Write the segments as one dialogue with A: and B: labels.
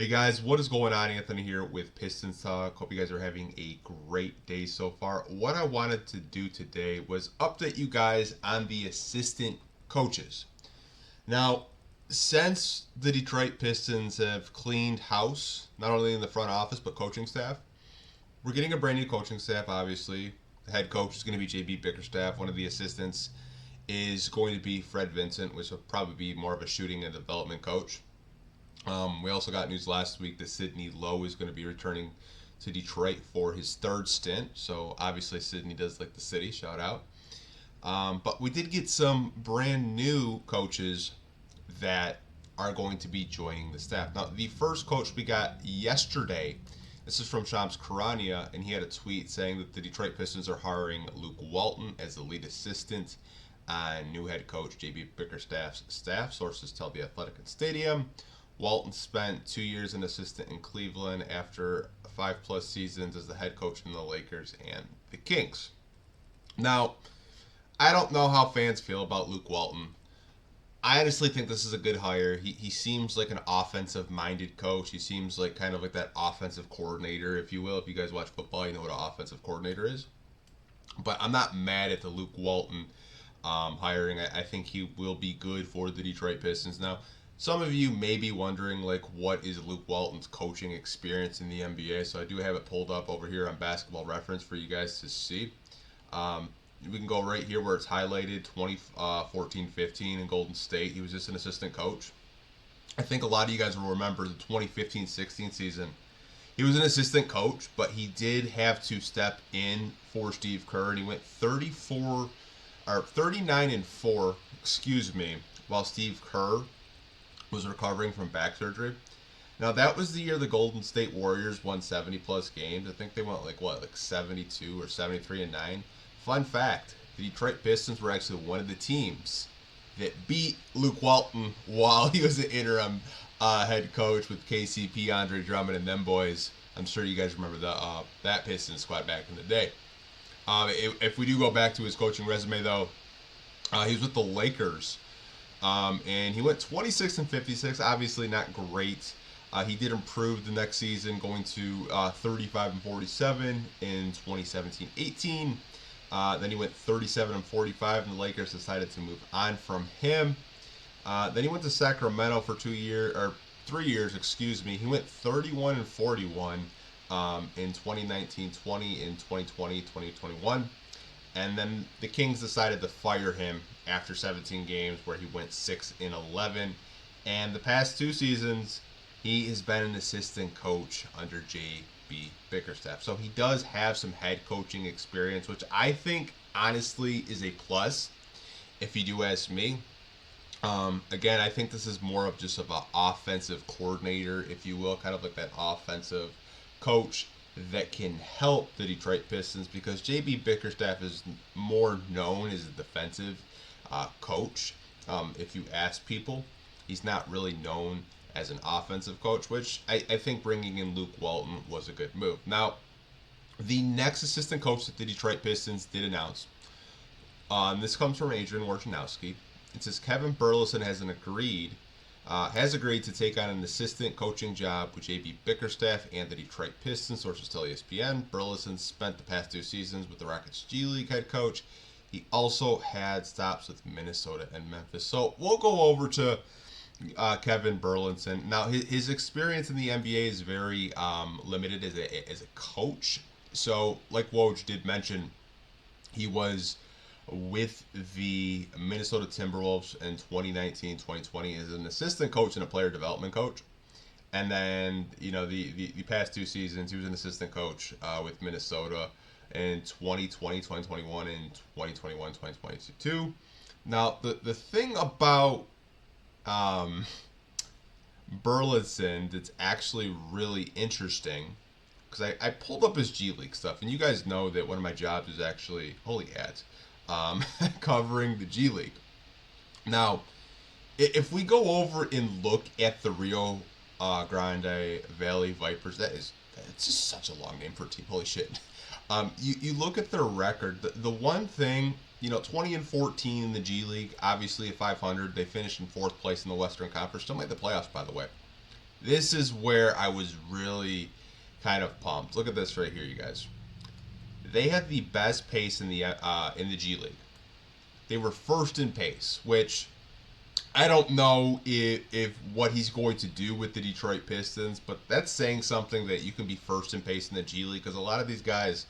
A: Hey guys, what is going on? Anthony here with Pistons Talk. Hope you guys are having a great day so far. What I wanted to do today was update you guys on the assistant coaches. Now, since the Detroit Pistons have cleaned house, not only in the front office but coaching staff, we're getting a brand new coaching staff, obviously. The head coach is going to be JB Bickerstaff. One of the assistants is going to be Fred Vincent, which will probably be more of a shooting and development coach. We also got news last week that Sidney Lowe is going to be returning to Detroit for his third stint. So obviously Sidney does like the city. Shout out. But we did get some brand new coaches that are going to be joining the staff. Now the first coach we got yesterday. This is from Shams Karania, and he had a tweet saying that the Detroit Pistons are hiring Luke Walton as the lead assistant on new head coach JB Bickerstaff's staff. Sources tell the Athletic and Stadium. Walton spent 2 years an assistant in Cleveland after 5+ seasons as the head coach in the Lakers and the Kings. Now, I don't know how fans feel about Luke Walton. I honestly think this is a good hire. He seems like an offensive minded coach. He seems like kind of like that offensive coordinator, if you will. If you guys watch football, you know what an offensive coordinator is. But I'm not mad at the Luke Walton hiring. I think he will be good for the Detroit Pistons. Now, some of you may be wondering, like, what is Luke Walton's coaching experience in the NBA? So I do have it pulled up over here on Basketball Reference for you guys to see. We can go right here where it's highlighted 2014-15 in Golden State. He was just an assistant coach. I think a lot of you guys will remember the 2015-16 season. He was an assistant coach, but he did have to step in for Steve Kerr, and he went 39-4, excuse me, while Steve Kerr was recovering from back surgery. Now that was the year the Golden State Warriors won 70+ games. I think they went like 72 or 73-9. Fun fact: the Detroit Pistons were actually one of the teams that beat Luke Walton while he was an interim head coach with KCP, Andre Drummond, and them boys. I'm sure you guys remember that Pistons squad back in the day. If we do go back to his coaching resume, though, he was with the Lakers, and he went 26-56. Obviously, not great. He did improve the next season, going to 35-47 in 2017-18. Then he went 37-45, and the Lakers decided to move on from him. Then he went to Sacramento for 3 years, excuse me. He went 31-41 in 2019-20, in 2020-2021. And then the Kings decided to fire him after 17 games, where he went 6-11. And the past 2 seasons, he has been an assistant coach under JB Bickerstaff. So he does have some head coaching experience, which I think honestly is a plus, if you do ask me. Again, I think this is more of just of an offensive coordinator, if you will, kind of like that offensive coach that can help the Detroit Pistons, because JB Bickerstaff is more known as a defensive coach. If you ask people, he's not really known as an offensive coach, which I think bringing in Luke Walton was a good move. Now, the next assistant coach that the Detroit Pistons did announce, this comes from Adrian Wojnarowski. It says Kevin Burleson has agreed to take on an assistant coaching job with JB Bickerstaff and the Detroit Pistons. Sources tell ESPN. Burleson spent the past 2 seasons with the Rockets G League head coach. He also had stops with Minnesota and Memphis. So we'll go over to Kevin Burleson. Now, his experience in the NBA is very limited as a coach. So, like Woj did mention, he was with the Minnesota Timberwolves in 2019-2020 as an assistant coach and a player development coach. And then, the past 2 seasons, he was an assistant coach with Minnesota in 2020, 2021, and 2021, 2022. Now, the thing about Burleson that's actually really interesting, because I pulled up his G League stuff, and you guys know that one of my jobs is actually, holy ads, covering the G League. Now, if we go over and look at the Rio Grande Valley Vipers, it's just such a long name for a team. Holy shit. You look at their record. The one thing, 20-14 in the G League, obviously at 500. They finished in 4th place in the Western Conference. Still made the playoffs, by the way. This is where I was really kind of pumped. Look at this right here, you guys. They had the best pace in the G League. They were first in pace, which I don't know if what he's going to do with the Detroit Pistons, but that's saying something that you can be first in pace in the G League because a lot of these guys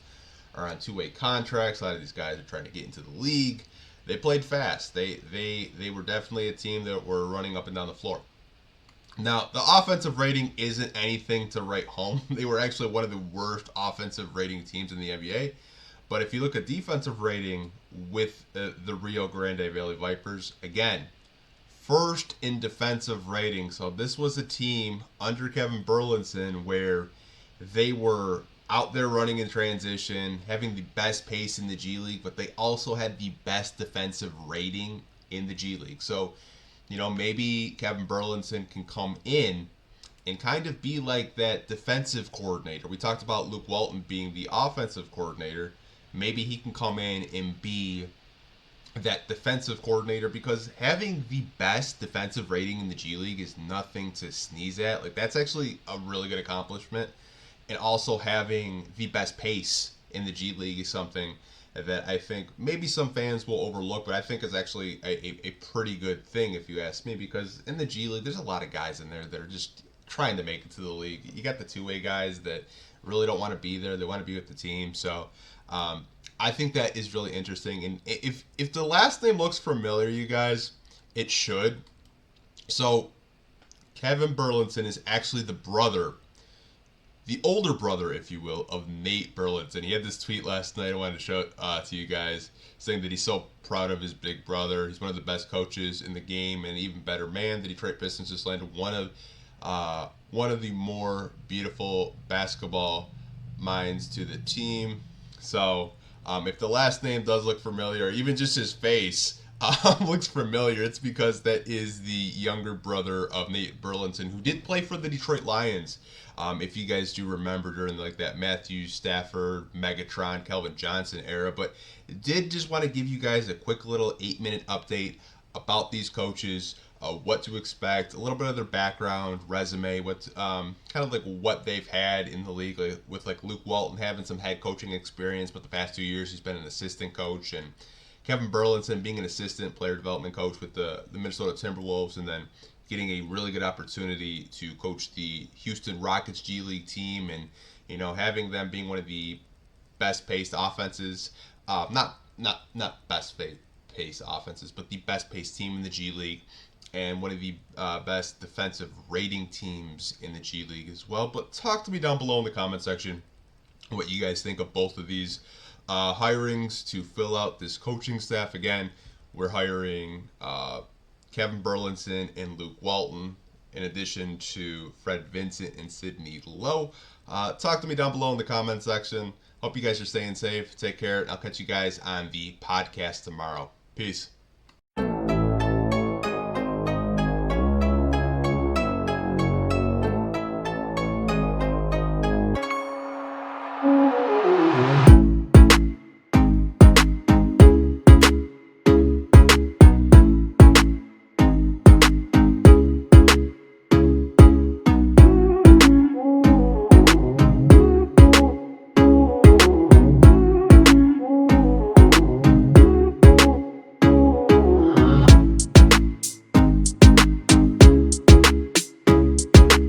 A: are on two-way contracts. A lot of these guys are trying to get into the league. They played fast. They were definitely a team that were running up and down the floor. Now, the offensive rating isn't anything to write home. They were actually one of the worst offensive rating teams in the NBA. But if you look at defensive rating with the Rio Grande Valley Vipers, again, first in defensive rating. So this was a team under Kevin Burleson where they were out there running in transition, having the best pace in the G League, but they also had the best defensive rating in the G League. So, maybe Kevin Burleson can come in and kind of be like that defensive coordinator. We talked about Luke Walton being the offensive coordinator. Maybe he can come in and be that defensive coordinator because having the best defensive rating in the G League is nothing to sneeze at. Like, that's actually a really good accomplishment. And also having the best pace in the G League is something that I think maybe some fans will overlook, but I think is actually a pretty good thing if you ask me, because in the G League there's a lot of guys in there that are just trying to make it to the league. You got the two-way guys that really don't want to be there. They want to be with the team. So I think that is really interesting. And if the last name looks familiar, you guys, it should. So Kevin Burleson is actually the older brother, if you will, of Nate Burleson. He had this tweet last night I wanted to show to you guys, saying that he's so proud of his big brother. He's one of the best coaches in the game and an even better man. The Detroit Pistons just landed one of the more beautiful basketball minds to the team. So if the last name does look familiar, or even just his face looks familiar, it's because that is the younger brother of Nate Burleson, who did play for the Detroit Lions. If you guys do remember during like that Matthew Stafford, Megatron, Kelvin Johnson era, but did just want to give you guys a quick little 8-minute update about these coaches, what to expect, a little bit of their background, resume, what kind of like what they've had in the league, like, with like Luke Walton having some head coaching experience, but the past 2 years he's been an assistant coach, and Kevin Burleson being an assistant player development coach with the Minnesota Timberwolves, and then getting a really good opportunity to coach the Houston Rockets G League team, and having them being one of the best paced offenses, not best paced offenses, but the best paced team in the G League, and one of the best defensive rating teams in the G League as well. But talk to me down below in the comment section what you guys think of both of these hirings to fill out this coaching staff. Again, we're hiring Kevin Burleson and Luke Walton, in addition to Fred Vincent and Sidney Lowe. Talk to me down below in the comment section. Hope you guys are staying safe. Take care, and I'll catch you guys on the podcast tomorrow. Peace.